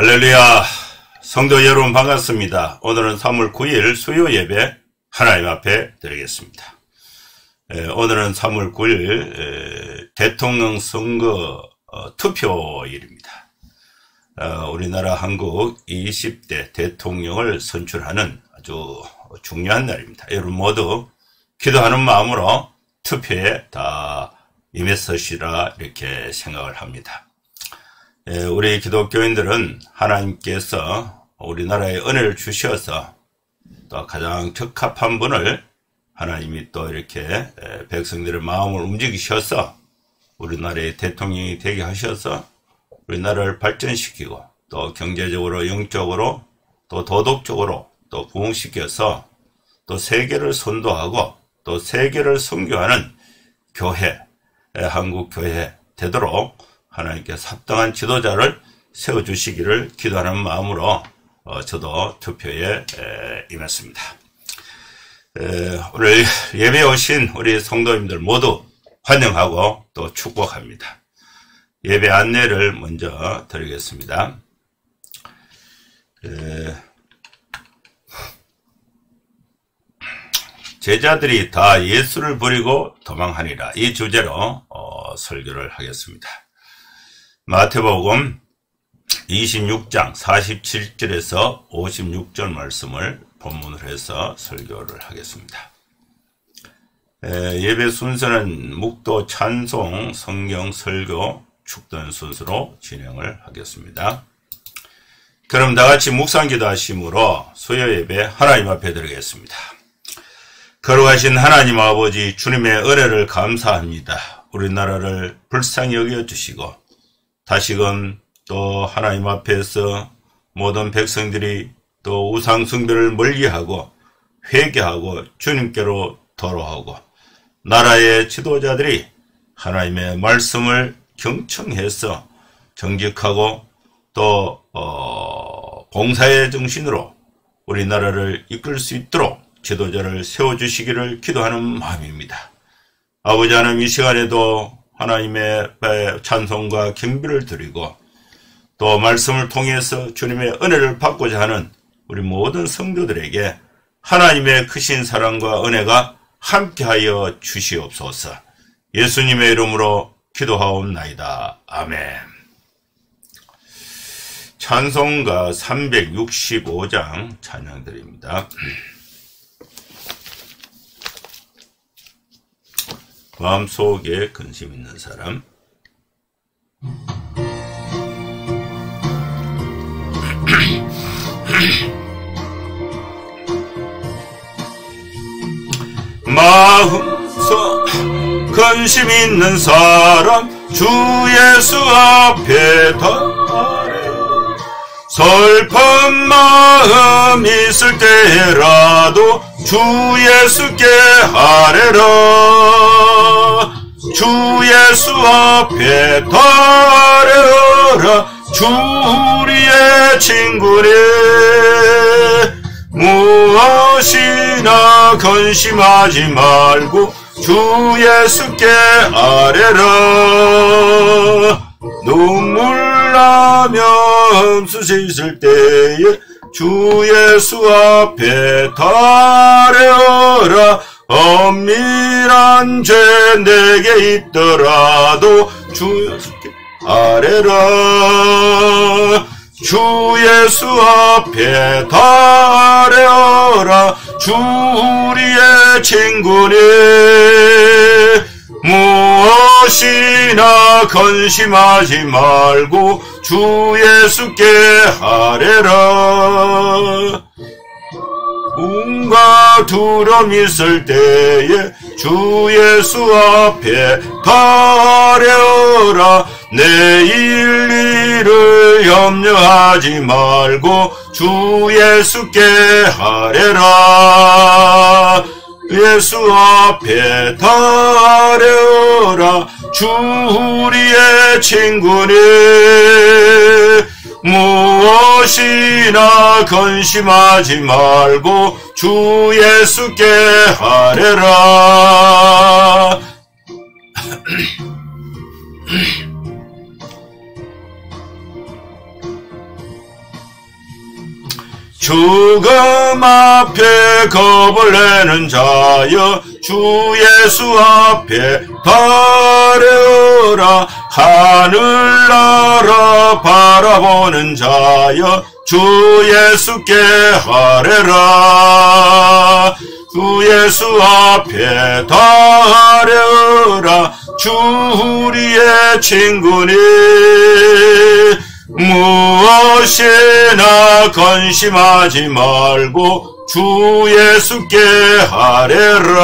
할렐루야. 성도 여러분 반갑습니다. 오늘은 3월 9일 수요 예배 하나님 앞에 드리겠습니다. 오늘은 3월 9일 대통령 선거 투표일입니다. 우리나라 한국 20대 대통령을 선출하는 아주 중요한 날입니다. 여러분 모두 기도하는 마음으로 투표에 다 임했으시라 이렇게 생각을 합니다. 우리 기독교인들은 하나님께서 우리나라에 은혜를 주셔서 또 가장 적합한 분을 하나님이 또 이렇게 백성들의 마음을 움직이셔서 우리나라의 대통령이 되게 하셔서 우리나라를 발전시키고 또 경제적으로 영적으로 또 도덕적으로 또 부흥시켜서 또 세계를 선도하고 또 세계를 선교하는 교회, 한국교회 되도록 하나님께서 합당한 지도자를 세워주시기를 기도하는 마음으로 저도 투표에 임했습니다. 오늘 예배에 오신 우리 성도님들 모두 환영하고 또 축복합니다. 예배 안내를 먼저 드리겠습니다. 제자들이 다 예수를 버리고 도망하니라, 이 주제로 설교를 하겠습니다. 마태복음 26장 47절에서 56절 말씀을 본문으로 해서 설교를 하겠습니다. 예배 순서는 묵도, 찬송, 성경, 설교, 축전 순서로 진행을 하겠습니다. 그럼 다같이 묵상기도 하심으로 수요 예배 하나님 앞에 드리겠습니다. 거룩하신 하나님 아버지, 주님의 은혜를 감사합니다. 우리나라를 불쌍히 여겨주시고 다시금 또 하나님 앞에서 모든 백성들이 또 우상 숭배를 멀리하고 회개하고 주님께로 돌아오고 나라의 지도자들이 하나님의 말씀을 경청해서 정직하고 또 봉사의 정신으로 우리나라를 이끌 수 있도록 지도자를 세워주시기를 기도하는 마음입니다. 아버지 하나님, 이 시간에도 하나님의 찬송과 경배를 드리고 또 말씀을 통해서 주님의 은혜를 받고자 하는 우리 모든 성도들에게 하나님의 크신 사랑과 은혜가 함께하여 주시옵소서. 예수님의 이름으로 기도하옵나이다. 아멘. 찬송가 365장 찬양드립니다. 마음속에 근심 있는 사람. 마음속 근심 있는 사람, 주 예수 앞에 달아래. 슬픈 마음 있을 때라도 주 예수께 아뢰라. 주 예수 앞에 달아라. 주 우리의 친구네. 무엇이나 근심하지 말고 주 예수께 아뢰라. 눈물 나며 쑤시실 때에 주 예수 앞에 달아라. 엄밀한 죄 내게 있더라도 주 예수께 아뢰라. 주 예수 앞에 달아라. 주 우리의 친구네. 무엇이나 근심하지 말고 주 예수께 아뢰라. 꿈과 두려움 있을 때에 주 예수 앞에 달아라. 내일 일을 염려하지 말고 주 예수께 아뢰라. 예수 앞에 달아라. 주 우리의 친구네. 무엇이나 근심하지 말고 주 예수께 아뢰라. 죽음 앞에 겁을 내는 자여 주 예수 앞에 바르라. 하늘나라 바라보는 자여 주 예수께 하래라. 주 예수 앞에 달려라. 주 우리의 친구니 무엇이나 건심하지 말고 주 예수께 하래라.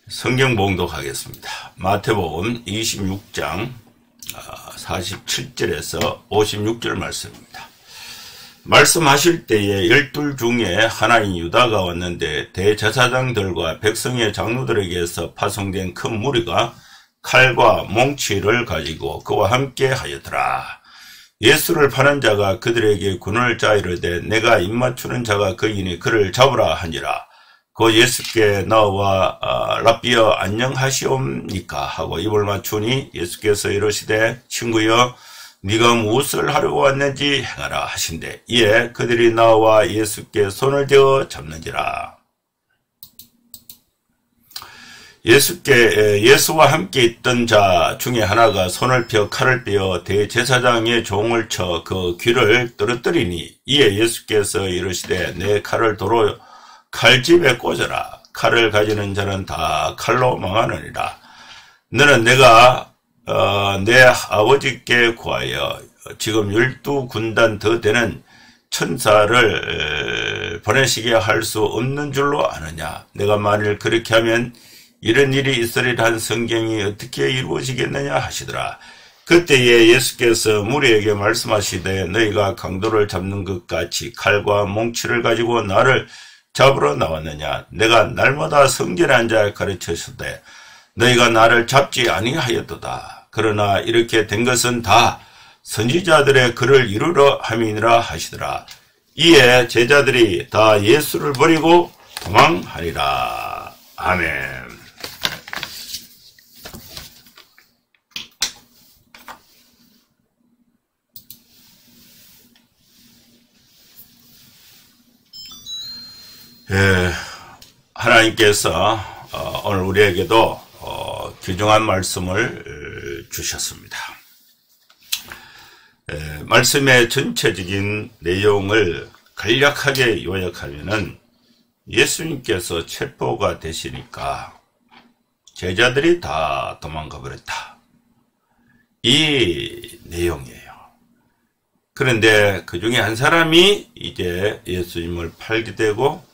성경 봉독하겠습니다. 마태복음 26장 47절에서 56절 말씀입니다. 말씀하실 때에 12 중에 하나인 유다가 왔는데 대제사장들과 백성의 장로들에게서 파송된 큰 무리가 칼과 몽치를 가지고 그와 함께 하였더라. 예수를 파는 자가 그들에게 군을 짜이르되 내가 입맞추는 자가 그이니 그를 잡으라 하니라. 그 예수께 나와 라비어 안녕하시옵니까 하고 입을 맞추니 예수께서 이르시되 친구여 네가 무엇을 하려고 왔는지 행하라 하신대. 이에 그들이 나와 예수께 손을 대어 잡는지라. 예수와 함께 있던 자 중에 하나가 손을 펴 칼을 빼어 대제사장의 종을 쳐 그 귀를 떨어뜨리니 이에 예수께서 이르시되 내 칼을 도로 칼집에 꽂아라. 칼을 가지는 자는 다 칼로 망하느니라. 너는 내가 내 아버지께 구하여 지금 12군단 더 되는 천사를 보내시게 할 수 없는 줄로 아느냐. 내가 만일 그렇게 하면 이런 일이 있으리라 한 성경이 어떻게 이루어지겠느냐 하시더라. 그때에 예수께서 무리에게 말씀하시되 너희가 강도를 잡는 것 같이 칼과 몽치를 가지고 나를 잡으러 나왔느냐. 내가 날마다 성전에 앉아 가르쳤으되 너희가 나를 잡지 아니하였도다. 그러나 이렇게 된 것은 다 선지자들의 글을 이루려 함이니라 하시더라. 이에 제자들이 다 예수를 버리고 도망하니라. 아멘. 하나님께서 오늘 우리에게도 귀중한 말씀을 주셨습니다. 말씀의 전체적인 내용을 간략하게 요약하면은 예수님께서 체포가 되시니까 제자들이 다 도망가 버렸다. 이 내용이에요. 그런데 그 중에 한 사람이 이제 예수님을 팔게 되고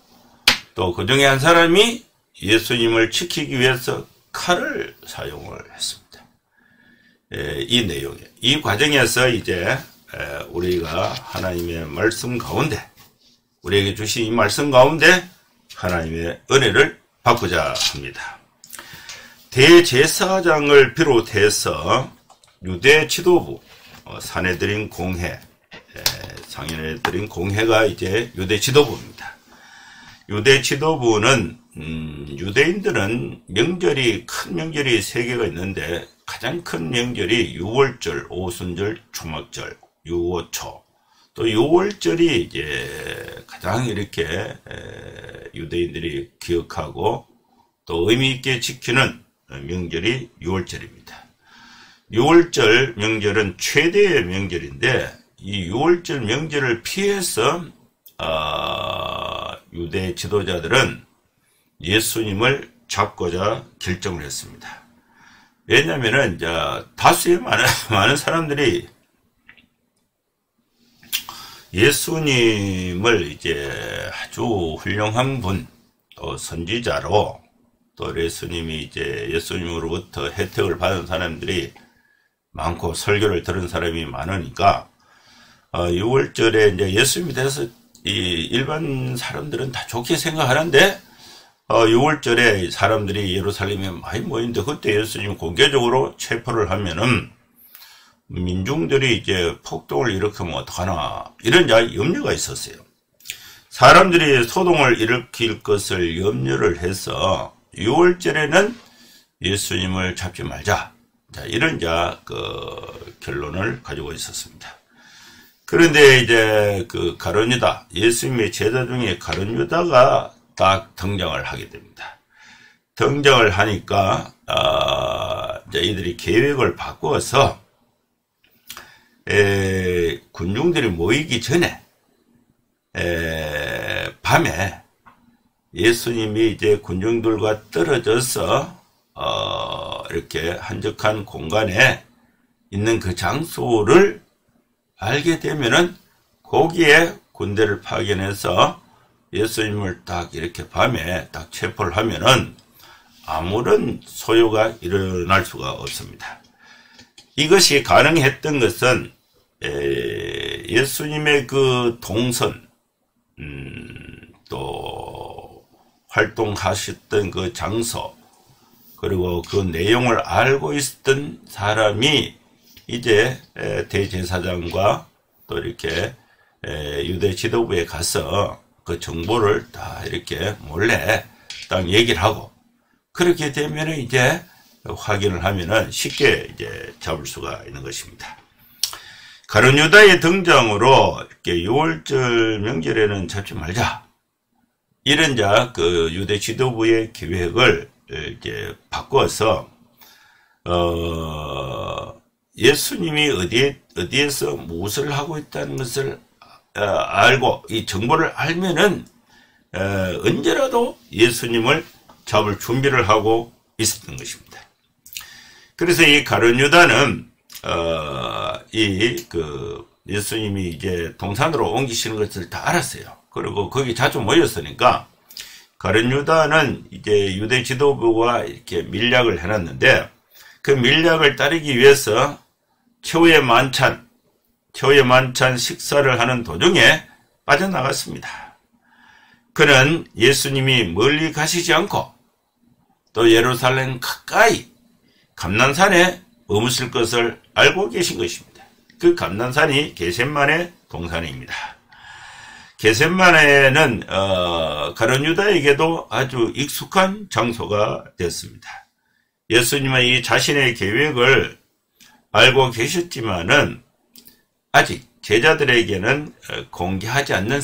또 그 중에 한 사람이 예수님을 지키기 위해서 칼을 사용을 했습니다. 이 내용이에요. 이 과정에서 이제 우리가 하나님의 말씀 가운데 우리에게 주신 이 말씀 가운데 하나님의 은혜를 받고자 합니다. 대제사장을 비롯해서 유대 지도부 사내들인 공회 상인들인 공회가 이제 유대 지도부입니다. 유대 지도부는 유대인들은 명절이 큰 명절이 3개가 있는데 가장 큰 명절이 유월절, 오순절, 초막절, 유오초. 또 유월절이 이제 가장 이렇게 유대인들이 기억하고 또 의미 있게 지키는 명절이 유월절입니다. 유월절 명절은 최대의 명절인데 이 유월절 명절을 피해서 유대 지도자들은 예수님을 잡고자 결정을 했습니다. 왜냐하면은 이제 다수의 많은 사람들이 예수님을 이제 아주 훌륭한 분, 또 선지자로 또 예수님이 이제 예수님으로부터 혜택을 받은 사람들이 많고 설교를 들은 사람이 많으니까 6월절에 이제 예수님에 대해서 이 일반 사람들은 다 좋게 생각하는데 6월절에 사람들이 예루살렘에 많이 모이는데 그때 예수님 공개적으로 체포를 하면은 민중들이 이제 폭동을 일으키면 어떡하나 이런 염려가 있었어요. 사람들이 소동을 일으킬 것을 염려를 해서 6월절에는 예수님을 잡지 말자. 자, 이런 결론을 가지고 있었습니다. 그런데 이제 가룟 유다, 예수님의 제자 중에 가룟 유다가 딱 등장을 하게 됩니다. 등장을 하니까, 이제 이들이 계획을 바꾸어서, 군중들이 모이기 전에, 밤에 예수님이 이제 군중들과 떨어져서, 이렇게 한적한 공간에 있는 그 장소를 알게 되면은 거기에 군대를 파견해서 예수님을 딱 이렇게 밤에 딱 체포를 하면은 아무런 소요가 일어날 수가 없습니다. 이것이 가능했던 것은 예수님의 그 동선, 또 활동하셨던 그 장소, 그리고 그 내용을 알고 있었던 사람이 이제 대제사장과 또 이렇게 유대 지도부에 가서 그 정보를 다 이렇게 몰래 딱 얘기를 하고, 그렇게 되면 이제 확인을 하면은 쉽게 이제 잡을 수가 있는 것입니다. 가룟 유다의 등장으로 이렇게 6월절 명절에는 잡지 말자, 이런 그 유대 지도부의 계획을 이제 바꿔서 예수님이 어디에서 무엇을 하고 있다는 것을 알고 이 정보를 알면은 언제라도 예수님을 잡을 준비를 하고 있었던 것입니다. 그래서 이 가룟 유다는 예수님이 이제 동산으로 옮기시는 것을 다 알았어요. 그리고 거기 자주 모였으니까 가룟 유다는 이제 유대 지도부와 이렇게 밀약을 해놨는데, 그 밀약을 따르기 위해서 최후의 만찬 식사를 하는 도중에 빠져나갔습니다. 그는 예수님이 멀리 가시지 않고 또 예루살렘 가까이 감난산에 머무실 것을 알고 계신 것입니다. 그 감난산이 겟세마네 동산입니다. 겟세마네는 가룟 유다에게도 아주 익숙한 장소가 됐습니다. 예수님은 이 자신의 계획을 알고 계셨지만은 아직 제자들에게는 공개하지 않는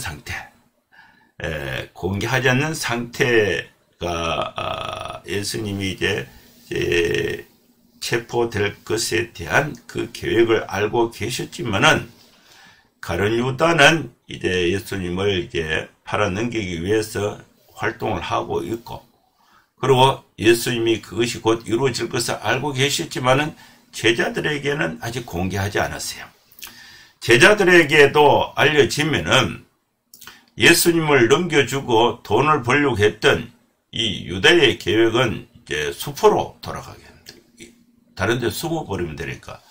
상태가 예수님이 이제 체포될 것에 대한 그 계획을 알고 계셨지만은 가룟 유다는 이제 예수님을 이제 팔아넘기기 위해서 활동을 하고 있고, 그리고 예수님이 그것이 곧 이루어질 것을 알고 계셨지만은 제자들에게는 아직 공개하지 않았어요. 제자들에게도 알려지면은 예수님을 넘겨주고 돈을 벌려고 했던 이 유다의 계획은 이제 수포로 돌아가겠습니다. 다른 데 숨어버리면 되니까.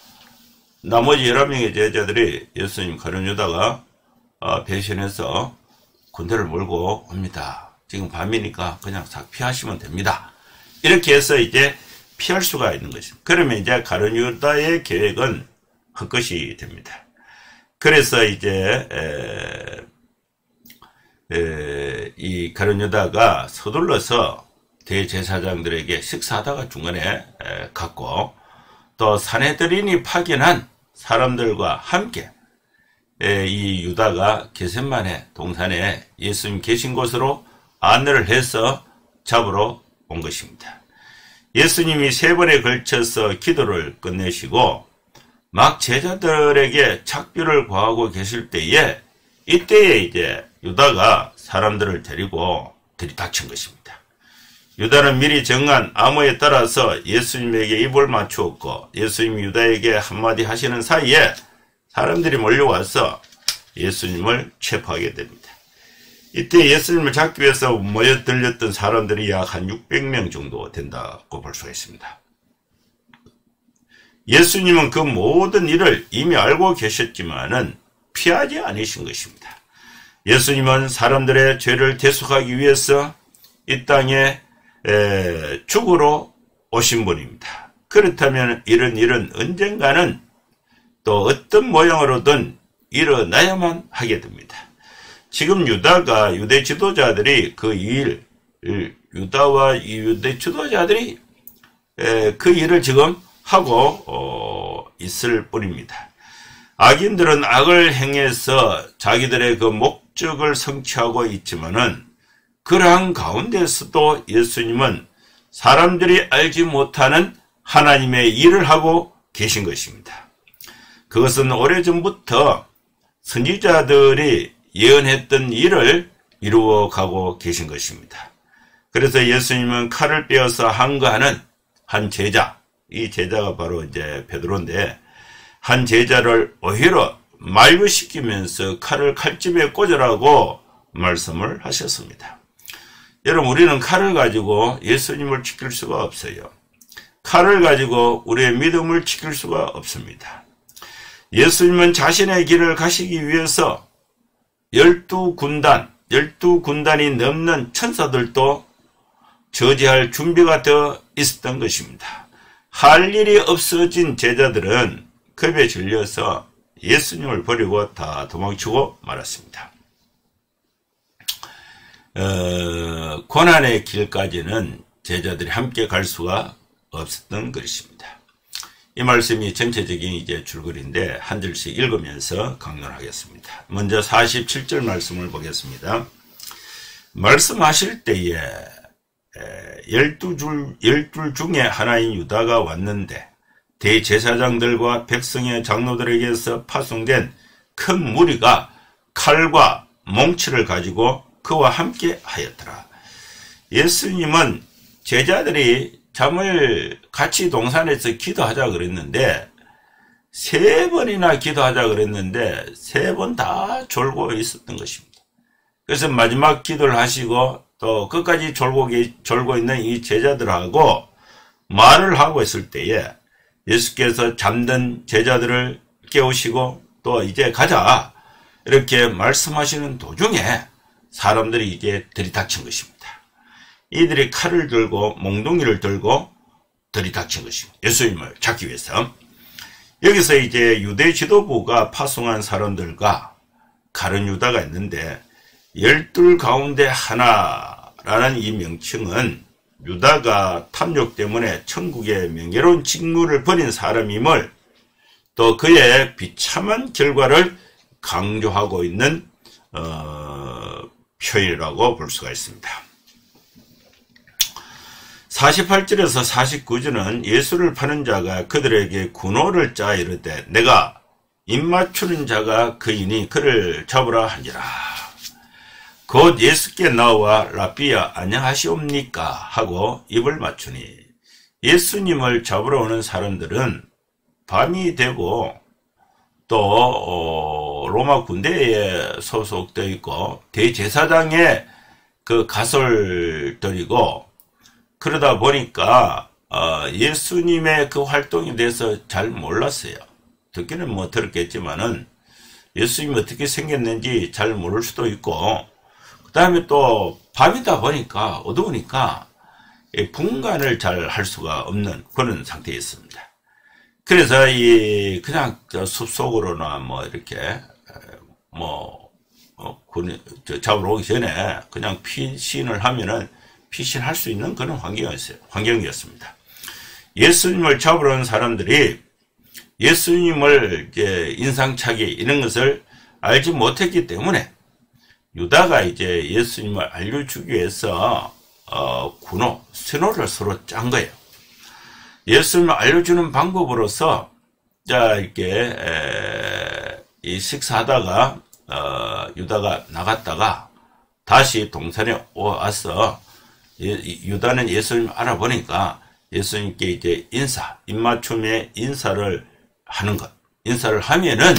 나머지 11명의 제자들이 예수님 가룟 유다가 배신해서 군대를 몰고 옵니다. 지금 밤이니까 그냥 싹 피하시면 됩니다. 이렇게 해서 이제 피할 수가 있는 것입니다. 그러면 이제 가룟 유다의 계획은 헛것이 됩니다. 그래서 이제 이 가룟 유다가 서둘러서 대제사장들에게 식사하다가 중간에 갔고, 또 사내들인이 파견한 사람들과 함께 이 유다가 겟세마네 동산에 예수님 계신 곳으로 안내를 해서 잡으러 온 것입니다. 예수님이 3번에 걸쳐서 기도를 끝내시고 막 제자들에게 착비를 구하고 계실 때에, 이때에 이제 유다가 사람들을 데리고 들이닥친 것입니다. 유다는 미리 정한 암호에 따라서 예수님에게 입을 맞추었고, 예수님이 유다에게 한마디 하시는 사이에 사람들이 몰려와서 예수님을 체포하게 됩니다. 이때 예수님을 잡기 위해서 모여들렸던 사람들이 약 한 600명 정도 된다고 볼 수가 있습니다. 예수님은 그 모든 일을 이미 알고 계셨지만은 피하지 않으신 것입니다. 예수님은 사람들의 죄를 대속하기 위해서 이 땅에 죽으러 오신 분입니다. 그렇다면 이런 일은 언젠가는 또 어떤 모양으로든 일어나야만 하게 됩니다. 지금 유다가 유대 지도자들이 그 유다와 유대 지도자들이 그 일을 지금 하고 있을 뿐입니다. 악인들은 악을 행해서 자기들의 그 목적을 성취하고 있지만은 그러한 가운데서도 예수님은 사람들이 알지 못하는 하나님의 일을 하고 계신 것입니다. 그것은 오래전부터 선지자들이 예언했던 일을 이루어가고 계신 것입니다. 그래서 예수님은 칼을 빼어서 항거하는 한 제자, 이 제자가 바로 이제 베드로인데, 한 제자를 오히려 만류시키면서 칼을 칼집에 꽂으라고 말씀을 하셨습니다. 여러분, 우리는 칼을 가지고 예수님을 지킬 수가 없어요. 칼을 가지고 우리의 믿음을 지킬 수가 없습니다. 예수님은 자신의 길을 가시기 위해서 12군단이 넘는 천사들도 저지할 준비가 되어 있었던 것입니다. 할 일이 없어진 제자들은 겁에 질려서 예수님을 버리고 다 도망치고 말았습니다. 고난의 길까지는 제자들이 함께 갈 수가 없었던 것입니다. 이 말씀이 전체적인 이제 줄거리인데 한 절씩 읽으면서 강론하겠습니다. 먼저 47절 말씀을 보겠습니다. 말씀하실 때에 12줄 중에 하나인 유다가 왔는데 대제사장들과 백성의 장로들에게서 파송된 큰 무리가 칼과 몽치를 가지고 그와 함께 하였더라. 예수님은 제자들이 잠을 같이 동산에서 기도하자 그랬는데 3번이나 기도하자 그랬는데 3번 다 졸고 있었던 것입니다. 그래서 마지막 기도를 하시고 또 끝까지 졸고 있는 이 제자들하고 말을 하고 있을 때에 예수께서 잠든 제자들을 깨우시고 또 이제 가자 이렇게 말씀하시는 도중에 사람들이 이제 들이닥친 것입니다. 이들이 칼을 들고 몽둥이를 들고 들이닥친 것입니다. 예수님을 잡기 위해서. 여기서 이제 유대 지도부가 파송한 사람들과 가룟 유다가 있는데 12 가운데 하나라는 이 명칭은 유다가 탐욕 때문에 천국의 명예로운 직무를 버린 사람임을 또 그의 비참한 결과를 강조하고 있는 표현이라고 볼 수가 있습니다. 48절에서 49절은 예수를 파는 자가 그들에게 군호를 짜 이르되 내가 입맞추는 자가 그이니 그를 잡으라 하니라. 곧 예수께 나와 라비야 안녕하시옵니까 하고 입을 맞추니 예수님을 잡으러 오는 사람들은 밤이 되고 또 로마 군대에 소속되어 있고 대제사장의 그 가솔들이고 그러다 보니까 예수님의 그 활동에 대해서 잘 몰랐어요. 듣기는 뭐 들었겠지만은 예수님이 어떻게 생겼는지 잘 모를 수도 있고 그 다음에 또 밤이다 보니까 어두우니까 분간을 잘 할 수가 없는 그런 상태였습니다. 그래서 그냥 숲속으로나 뭐 이렇게 잡으러 오기 전에 그냥 피신을 하면은 피신할 수 있는 그런 환경이었습니다. 예수님을 잡으러 온 사람들이 예수님을 이제 인상착의 이런 것을 알지 못했기 때문에 유다가 이제 예수님을 알려주기 위해서 군호, 신호를 서로 짠 거예요. 예수님을 알려주는 방법으로서 이렇게 이 식사하다가 유다가 나갔다가 다시 동산에 와서 유다는 예수님을 알아보니까 예수님께 이제 입맞춤의 인사를 하는 것. 인사를 하면은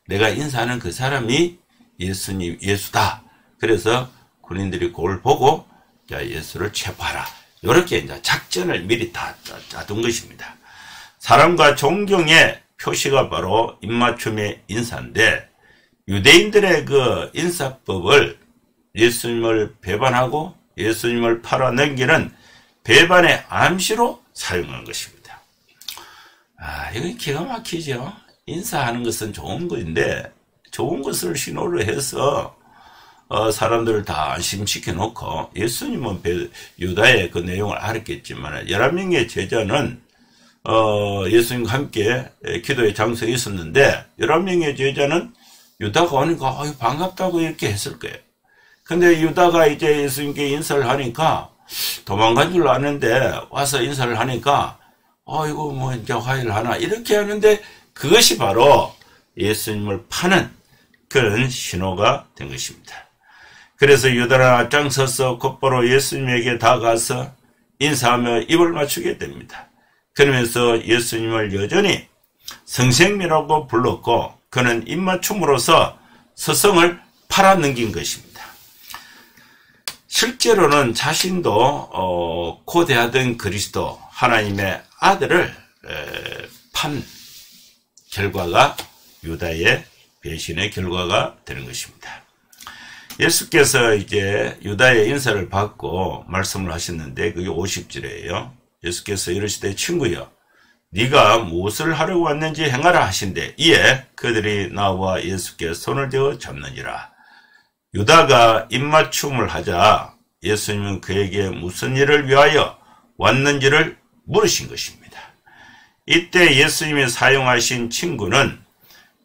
내가 인사하는 그 사람이 예수다. 그래서 군인들이 그걸 보고 예수를 체포하라. 이렇게 이제 작전을 미리 다 짜둔 것입니다. 사랑과 존경의 표시가 바로 입맞춤의 인사인데 유대인들의 그 인사법을 예수님을 배반하고 예수님을 팔아넘기는 배반의 암시로 사용한 것입니다. 이건 기가 막히죠. 인사하는 것은 좋은 것인데 좋은 것을 신호로 해서 사람들을 다 안심시켜 놓고 예수님은 유다의 그 내용을 알았겠지만 11명의 제자는 예수님과 함께 기도의 장소에 있었는데 11명의 제자는 유다가 오니까 반갑다고 이렇게 했을 거예요. 근데 유다가 이제 예수님께 인사를 하니까 도망간 줄 아는데 와서 인사를 하니까 이거 뭐 이제 화해를 하나 이렇게 하는데 그것이 바로 예수님을 파는 그런 신호가 된 것입니다. 그래서 유다는 앞장서서 곧바로 예수님에게 다가가서 인사하며 입을 맞추게 됩니다. 그러면서 예수님을 여전히 선생님이라고 불렀고 그는 입맞춤으로써 스승을 팔아넘긴 것입니다. 실제로는 자신도 고대하던 그리스도 하나님의 아들을 판 결과가 유다의 배신의 결과가 되는 것입니다. 예수께서 이제 유다의 인사를 받고 말씀을 하셨는데 그게 50절이에요. 예수께서 이르시되 친구여 네가 무엇을 하려고 왔는지 행하라 하신대 이에 그들이 나와 예수께 손을 대어 잡느니라. 유다가 입맞춤을 하자 예수님은 그에게 무슨 일을 위하여 왔는지를 물으신 것입니다. 이때 예수님이 사용하신 친구는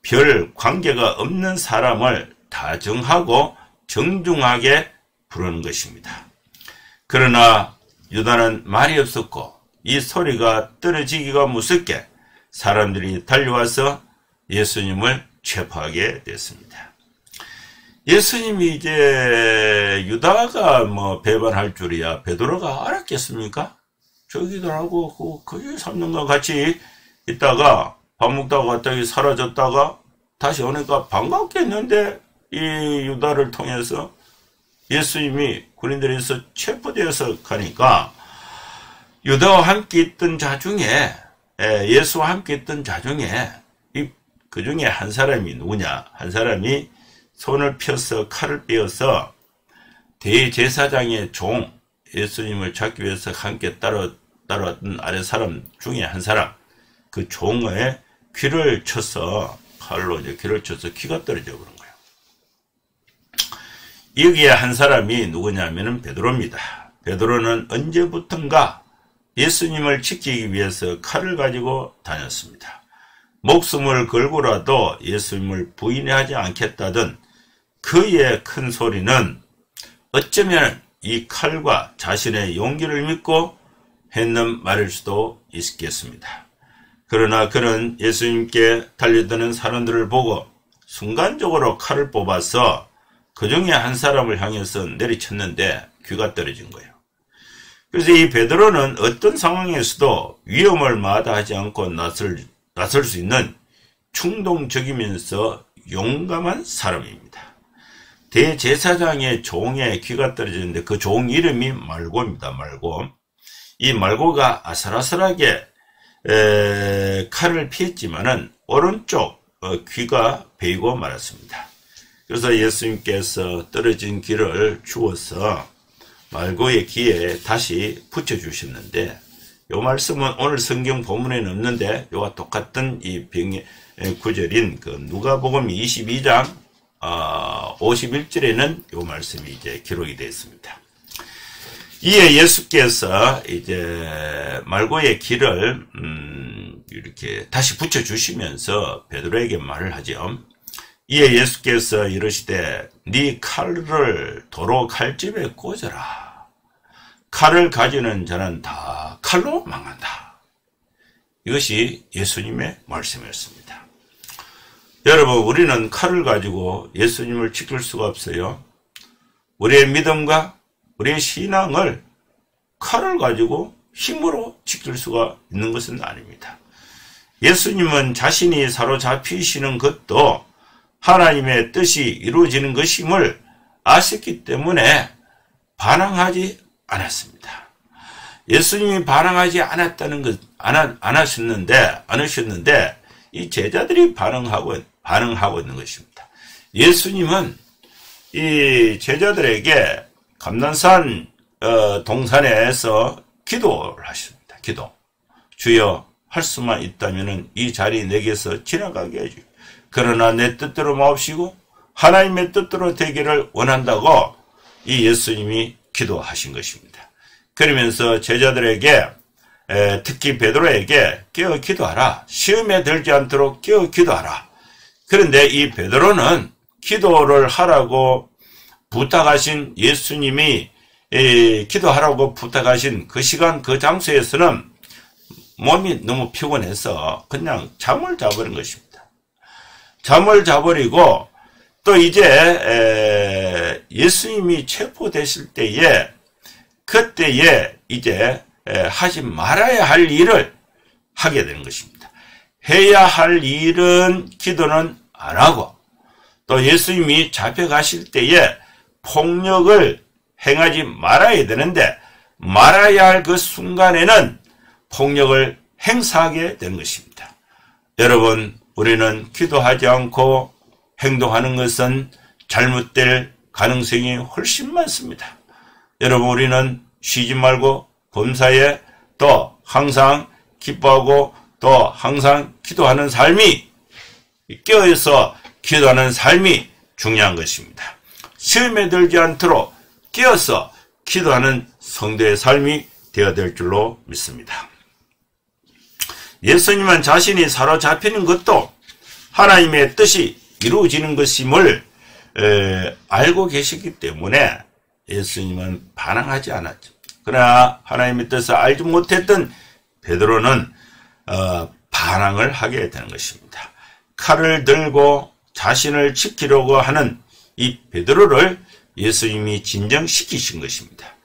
별 관계가 없는 사람을 다정하고 정중하게 부르는 것입니다. 그러나 유다는 말이 없었고 이 소리가 떨어지기가 무섭게 사람들이 달려와서 예수님을 체포하게 됐습니다. 예수님이 이제 유다가 뭐 배반할 줄이야 베드로가 알았겠습니까? 저기들하고 거기 3년간 같이 있다가 밥 먹다가 갑자기 사라졌다가 다시 오니까 반갑겠는데 이 유다를 통해서 예수님이 군인들에서 체포되어서 가니까 유다와 함께 있던 자 중에 예수와 함께 있던 자 중에 그 중에 한 사람이 누구냐? 한 사람이 손을 펴서 칼을 빼어서 대제사장의 종 예수님을 잡기 위해서 함께 따라왔던 아래 사람 중에 한 사람 그 종의 귀를 쳐서 칼로 이제 귀를 쳐서 귀가 떨어져 버린 거예요. 여기에 한 사람이 누구냐면은 베드로입니다. 베드로는 언제부턴가 예수님을 지키기 위해서 칼을 가지고 다녔습니다. 목숨을 걸고라도 예수님을 부인하지 않겠다던 그의 큰 소리는 어쩌면 이 칼과 자신의 용기를 믿고 했는 말일 수도 있겠습니다. 그러나 그는 예수님께 달려드는 사람들을 보고 순간적으로 칼을 뽑아서 그 중에 한 사람을 향해서 내리쳤는데 귀가 떨어진 거예요. 그래서 이 베드로는 어떤 상황에서도 위험을 마다하지 않고 나설 수 있는 충동적이면서 용감한 사람입니다. 대제사장의 종에 귀가 떨어졌는데 그 종 이름이 말고입니다. 말고. 이 말고가 아슬아슬하게 칼을 피했지만은 오른쪽 귀가 베이고 말았습니다. 그래서 예수님께서 떨어진 귀를 주워서 말고의 귀에 다시 붙여주셨는데 이 말씀은 오늘 성경 본문에는 없는데 이와 똑같은 이 병의 구절인 그 누가복음 22장 51절에는 이 말씀이 이제 기록이 되어 있습니다. 이에 예수께서 이제 말고의 귀를 이렇게 다시 붙여주시면서 베드로에게 말을 하죠. 이에 예수께서 이르시되 네 칼을 도로 칼집에 꽂아라. 칼을 가지는 자는 다 칼로 망한다. 이것이 예수님의 말씀이었습니다. 여러분 우리는 칼을 가지고 예수님을 지킬 수가 없어요. 우리의 믿음과 우리의 신앙을 칼을 가지고 힘으로 지킬 수가 있는 것은 아닙니다. 예수님은 자신이 사로잡히시는 것도 하나님의 뜻이 이루어지는 것임을 아셨기 때문에 반항하지 않았습니다. 예수님이 반항하지 않으셨는데 이 제자들이 반응하고 있는 것입니다. 예수님은 이 제자들에게 감난산 동산에서 기도를 하십니다. 기도. 주여 할 수만 있다면 이 자리 내게서 지나가게 해주십시오. 그러나 내 뜻대로 마옵시고 하나님의 뜻대로 되기를 원한다고 이 예수님이 기도하신 것입니다. 그러면서 제자들에게 특히 베드로에게 깨어 기도하라. 시험에 들지 않도록 깨어 기도하라. 그런데 이 베드로는 기도를 하라고 부탁하신 예수님이 기도하라고 부탁하신 그 시간 그 장소에서는 몸이 너무 피곤해서 그냥 잠을 자버린 것입니다. 잠을 자버리고 또 이제 예수님이 체포되실 때에 그때에 이제 하지 말아야 할 일을 하게 되는 것입니다. 해야 할 일은 기도는 안 하고 또 예수님이 잡혀가실 때에 폭력을 행하지 말아야 되는데 말아야 할 그 순간에는 폭력을 행사하게 되는 것입니다. 여러분, 우리는 기도하지 않고 행동하는 것은 잘못될 가능성이 훨씬 많습니다. 여러분, 우리는 쉬지 말고 범사에 또 항상 기뻐하고 또 항상 기도하는 삶이 깨어서 기도하는 삶이 중요한 것입니다. 시험에 들지 않도록 깨어서 기도하는 성도의 삶이 되어야 될 줄로 믿습니다. 예수님은 자신이 사로잡히는 것도 하나님의 뜻이 이루어지는 것임을 알고 계시기 때문에 예수님은 반항하지 않았죠. 그러나 하나님의 뜻을 알지 못했던 베드로는 반항을 하게 되는 것입니다. 칼을 들고 자신을 지키려고 하는 이 베드로를 예수님이 진정시키신 것입니다.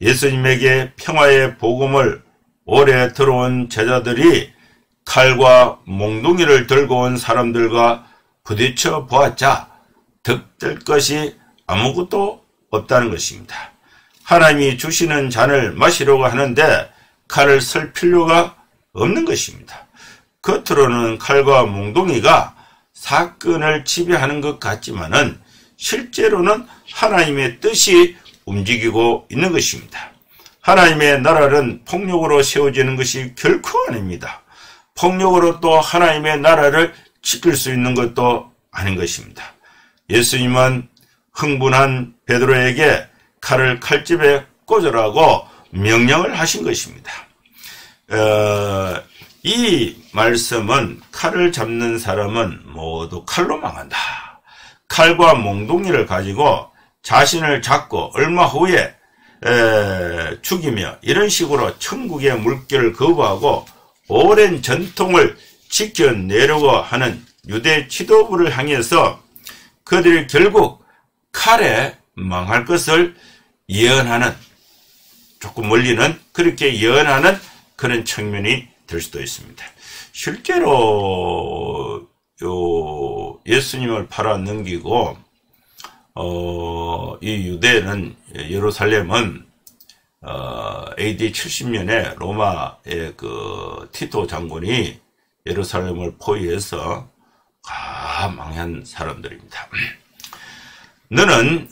예수님에게 평화의 복음을 오래 들어온 제자들이 칼과 몽둥이를 들고 온 사람들과 부딪혀 보았자 득될 것이 아무것도 없다는 것입니다. 하나님이 주시는 잔을 마시려고 하는데 칼을 쓸 필요가 없는 것입니다. 겉으로는 칼과 몽둥이가 사건을 지배하는 것 같지만은 실제로는 하나님의 뜻이 움직이고 있는 것입니다. 하나님의 나라는 폭력으로 세워지는 것이 결코 아닙니다. 폭력으로 또 하나님의 나라를 지킬 수 있는 것도 아닌 것입니다. 예수님은 흥분한 베드로에게 칼을 칼집에 꽂으라고 명령을 하신 것입니다. 이 말씀은 칼을 잡는 사람은 모두 칼로 망한다. 칼과 몽둥이를 가지고 자신을 잡고 얼마 후에 죽이며 이런 식으로 천국의 물결을 거부하고 오랜 전통을 지켜내려고 하는 유대 지도부를 향해서 그들이 결국 칼에 망할 것을 예언하는, 조금 멀리는 그렇게 예언하는 그런 측면이 될 수도 있습니다. 실제로 예수님을 팔아 넘기고 이 유대는, 예루살렘은 AD 70년에 로마의 그 티토 장군이 예루살렘을 포위해서 망한 사람들입니다. 너는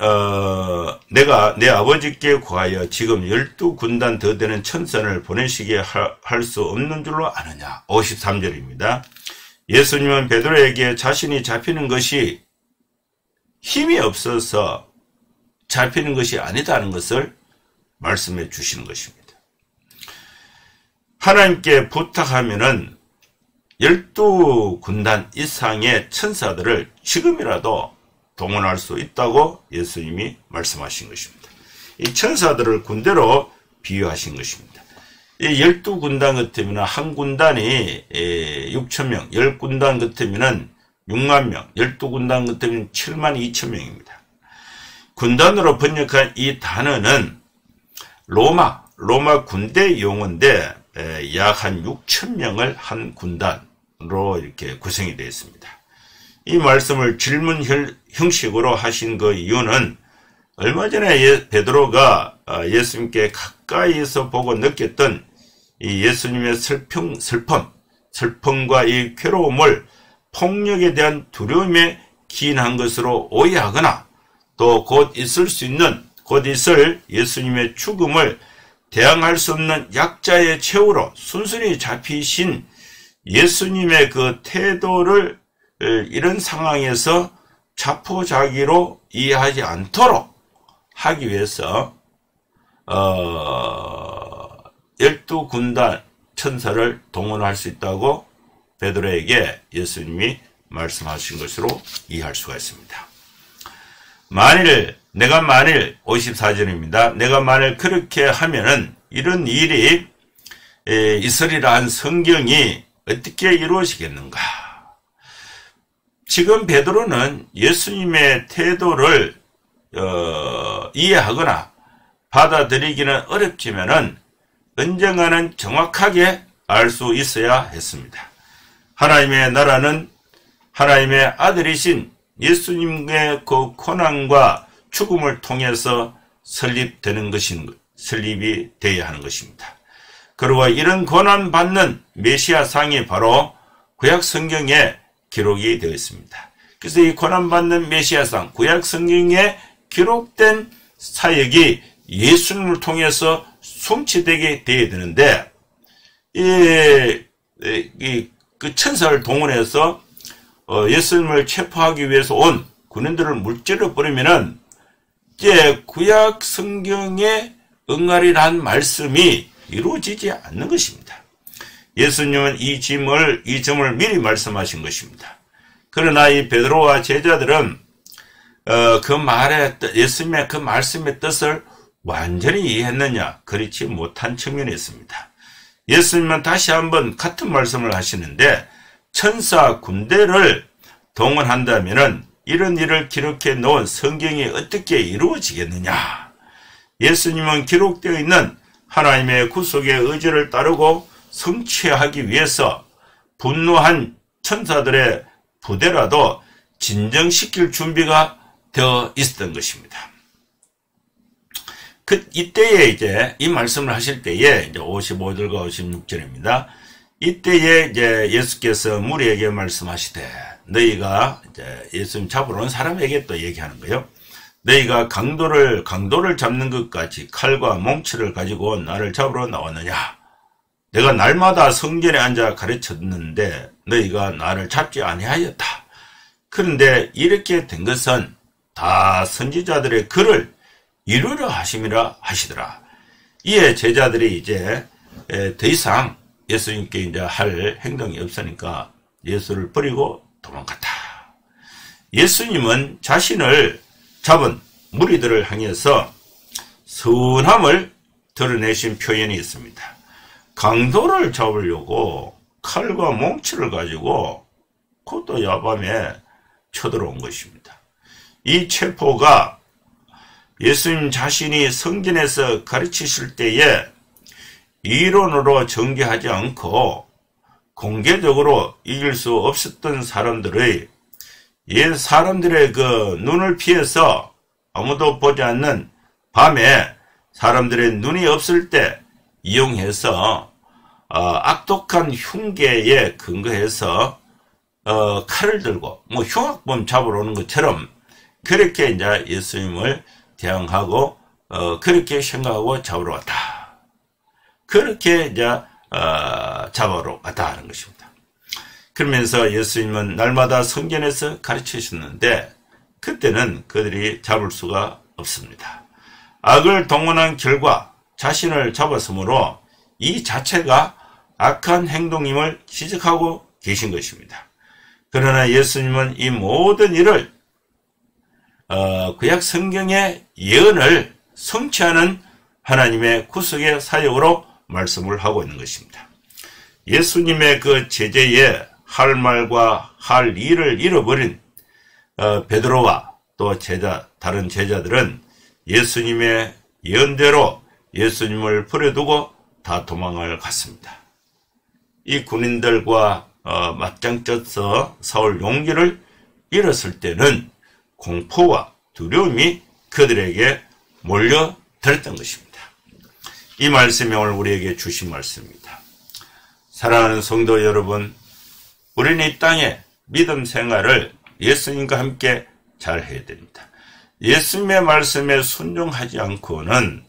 내가 내 아버지께 구하여 지금 12군단 더 되는 천선을 보내시게 할 수 없는 줄로 아느냐. 53절입니다. 예수님은 베드로에게 자신이 잡히는 것이 힘이 없어서 잡히는 것이 아니다는 것을 말씀해 주시는 것입니다. 하나님께 부탁하면은 12군단 이상의 천사들을 지금이라도 동원할 수 있다고 예수님이 말씀하신 것입니다. 이 천사들을 군대로 비유하신 것입니다. 이 12군단 같으면 한 군단이 6,000명, 10군단 같으면 6만 명, 12군단 같으면 7만 2천 명입니다. 군단으로 번역한 이 단어는 로마 군대 용어인데 약 한 6천 명을 한 군단으로 이렇게 구성이 되어 있습니다. 이 말씀을 질문 형식으로 하신 그 이유는 얼마 전에 베드로가 예수님께 가까이서 보고 느꼈던 이 예수님의 슬픔과 이 괴로움을 폭력에 대한 두려움에 기인한 것으로 오해하거나 또 곧 있을 예수님의 죽음을 대항할 수 없는 약자의 최후로 순순히 잡히신 예수님의 그 태도를 이런 상황에서 자포자기로 이해하지 않도록 하기 위해서 12군단 천사를 동원할 수 있다고 베드로에게 예수님이 말씀하신 것으로 이해할 수가 있습니다. 내가 만일 54절입니다. 내가 만일 그렇게 하면은 이런 일이 있으리라 한 성경이 어떻게 이루어지겠는가? 지금 베드로는 예수님의 태도를 이해하거나 받아들이기는 어렵지만은 언젠가는 정확하게 알 수 있어야 했습니다. 하나님의 나라는 하나님의 아들이신 예수님의 그 고난과 죽음을 통해서 설립이 되어야 하는 것입니다. 그리고 이런 고난받는 메시아상이 바로 구약 성경에 기록이 되어 있습니다. 그래서 이 고난받는 메시아상, 구약 성경에 기록된 사역이 예수님을 통해서 성취되게 되어야 되는데, 그 천사를 동원해서 예수님을 체포하기 위해서 온 군인들을 물질러 버리면은 이제 구약 성경에 응하리란 말씀이 이루어지지 않는 것입니다. 예수님은 이 점을 미리 말씀하신 것입니다. 그러나 이 베드로와 제자들은 예수님의 그 말씀의 뜻을 완전히 이해했느냐? 그렇지 못한 측면이 있습니다. 예수님은 다시 한번 같은 말씀을 하시는데, 천사 군대를 동원한다면은 이런 일을 기록해 놓은 성경이 어떻게 이루어지겠느냐? 예수님은 기록되어 있는 하나님의 구속의 의지를 따르고 성취하기 위해서 분노한 천사들의 부대라도 진정시킬 준비가 되어 있었던 것입니다. 이때에 이제 이 말씀을 하실 때에 이제 55절과 56절입니다. 이때에 이제 예수께서 무리에게 말씀하시되, 너희가 이제 예수님 잡으러 온 사람에게 또 얘기하는 거예요. 너희가 강도를 잡는 것까지 칼과 몽치를 가지고 나를 잡으러 나왔느냐? 내가 날마다 성전에 앉아 가르쳤는데 너희가 나를 잡지 아니하였다. 그런데 이렇게 된 것은 다 선지자들의 글을 이루려 하심이라 하시더라. 이에 제자들이 이제 더 이상 예수님께 이제 할 행동이 없으니까 예수를 버리고 도망갔다. 예수님은 자신을 잡은 무리들을 향해서 선함을 드러내신 표현이 있습니다. 강도를 잡으려고 칼과 몽치를 가지고 그것도 야밤에 쳐들어온 것입니다. 이 체포가 예수님 자신이 성전에서 가르치실 때에 이론으로 전개하지 않고 공개적으로 이길 수 없었던 사람들의 그 눈을 피해서 아무도 보지 않는 밤에 사람들의 눈이 없을 때 이용해서 악독한 흉계에 근거해서 칼을 들고 흉악범 잡으러 오는 것처럼 그렇게 이제 예수님을 대항하고 그렇게 생각하고 잡으러 왔다. 그렇게 이제 잡으러 왔다 하는 것입니다. 그러면서 예수님은 날마다 성전에서 가르치셨는데 그때는 그들이 잡을 수가 없습니다. 악을 동원한 결과 자신을 잡았으므로 이 자체가 악한 행동임을 지적하고 계신 것입니다. 그러나 예수님은 이 모든 일을 구약 성경의 예언을 성취하는 하나님의 구속의 사역으로 말씀을 하고 있는 것입니다. 예수님의 그 제재에 할 말과 할 일을 잃어버린 베드로와 또 다른 제자들은 예수님의 예언대로 예수님을 버려두고 다 도망을 갔습니다. 이 군인들과 맞짱 쪄서 싸울 용기를 잃었을 때는 공포와 두려움이 그들에게 몰려들었던 것입니다. 이 말씀이 오늘 우리에게 주신 말씀입니다. 사랑하는 성도 여러분, 우리는 이 땅에 믿음 생활을 예수님과 함께 잘 해야 됩니다. 예수님의 말씀에 순종하지 않고는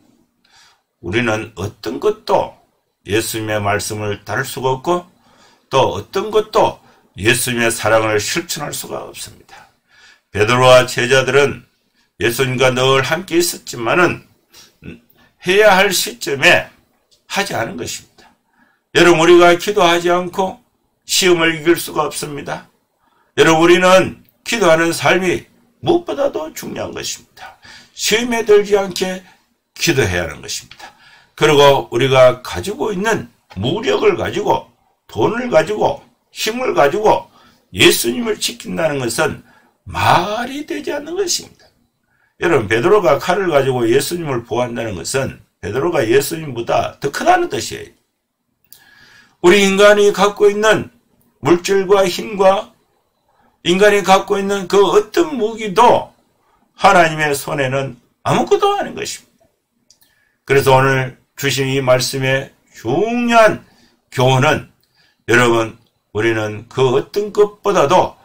우리는 어떤 것도 예수님의 말씀을 따를 수가 없고 또 어떤 것도 예수님의 사랑을 실천할 수가 없습니다. 베드로와 제자들은 예수님과 늘 함께 있었지만은 해야 할 시점에 하지 않은 것입니다. 여러분, 우리가 기도하지 않고 시험을 이길 수가 없습니다. 여러분, 우리는 기도하는 삶이 무엇보다도 중요한 것입니다. 시험에 들지 않게 기도해야 하는 것입니다. 그리고 우리가 가지고 있는 무력을 가지고, 돈을 가지고, 힘을 가지고 예수님을 지킨다는 것은 말이 되지 않는 것입니다. 여러분, 베드로가 칼을 가지고 예수님을 보호한다는 것은 베드로가 예수님보다 더 크다는 뜻이에요. 우리 인간이 갖고 있는 물질과 힘과 인간이 갖고 있는 그 어떤 무기도 하나님의 손에는 아무것도 아닌 것입니다. 그래서 오늘 주신 이 말씀의 중요한 교훈은, 여러분, 우리는 그 어떤 것보다도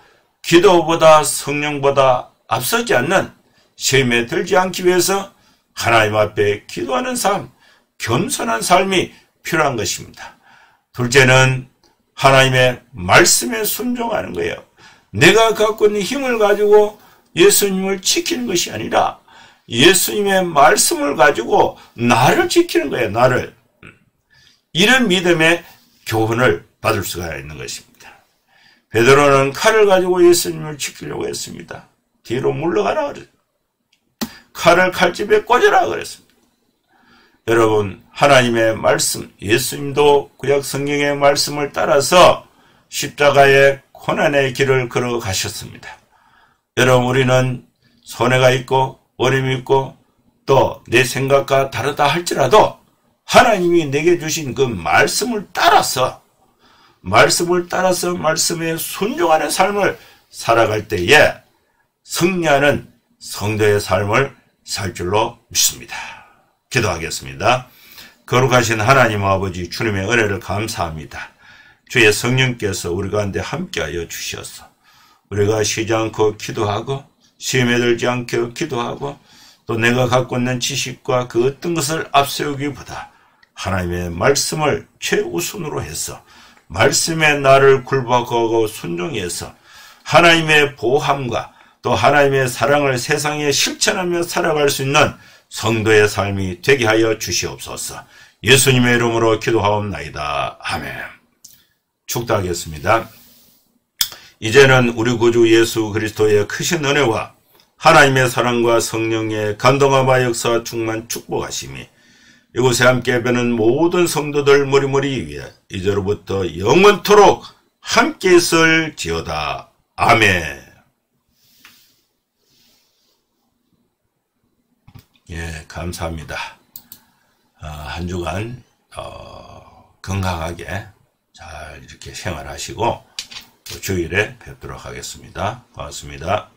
기도보다 성령보다 앞서지 않는 시험에 들지 않기 위해서 하나님 앞에 기도하는 삶, 겸손한 삶이 필요한 것입니다. 둘째는 하나님의 말씀에 순종하는 거예요. 내가 갖고 있는 힘을 가지고 예수님을 지키는 것이 아니라 예수님의 말씀을 가지고 나를 지키는 거예요. 나를. 이런 믿음의 교훈을 받을 수가 있는 것입니다. 베드로는 칼을 가지고 예수님을 지키려고 했습니다. 뒤로 물러가라 그랬습니다. 칼을 칼집에 꽂으라 그랬습니다. 여러분, 하나님의 말씀, 예수님도 구약 성경의 말씀을 따라서 십자가의 고난의 길을 걸어가셨습니다. 여러분, 우리는 손해가 있고 어려움이 있고 또 내 생각과 다르다 할지라도 하나님이 내게 주신 그 말씀을 따라서 말씀에 순종하는 삶을 살아갈 때에 승리하는 성도의 삶을 살 줄로 믿습니다. 기도하겠습니다. 거룩하신 하나님 아버지, 주님의 은혜를 감사합니다. 주의 성령께서 우리 가운데 함께하여 주셔서 우리가 쉬지 않고 기도하고 시험에 들지 않게 기도하고 또 내가 갖고 있는 지식과 그 어떤 것을 앞세우기보다 하나님의 말씀을 최우선으로 해서 말씀에 나를 굴복하고 순종해서 하나님의 보호함과 또 하나님의 사랑을 세상에 실천하며 살아갈 수 있는 성도의 삶이 되게 하여 주시옵소서. 예수님의 이름으로 기도하옵나이다. 아멘. 축도하겠습니다. 이제는 우리 구주 예수 그리스도의 크신 은혜와 하나님의 사랑과 성령의 감동함과 역사 충만 축복하심이 이곳에 함께 뵈는 모든 성도들 머리머리 위에 이제로부터 영원토록 함께 있을지어다. 아멘. 예, 감사합니다. 한 주간 건강하게 잘 이렇게 생활하시고 또 주일에 뵙도록 하겠습니다. 고맙습니다.